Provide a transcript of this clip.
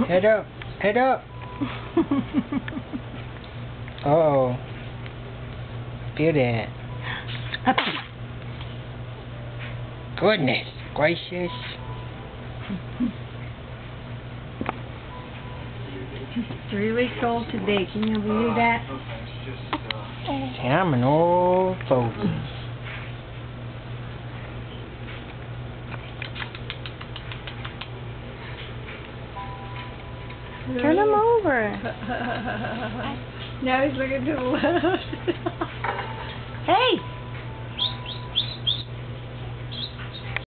Head up. Head up. Uh-oh. Feel that. Goodness gracious. He's 3 weeks old today. Can you believe that? See, I'm an old fogey. Turn him over. Now he's looking to the left. Hey!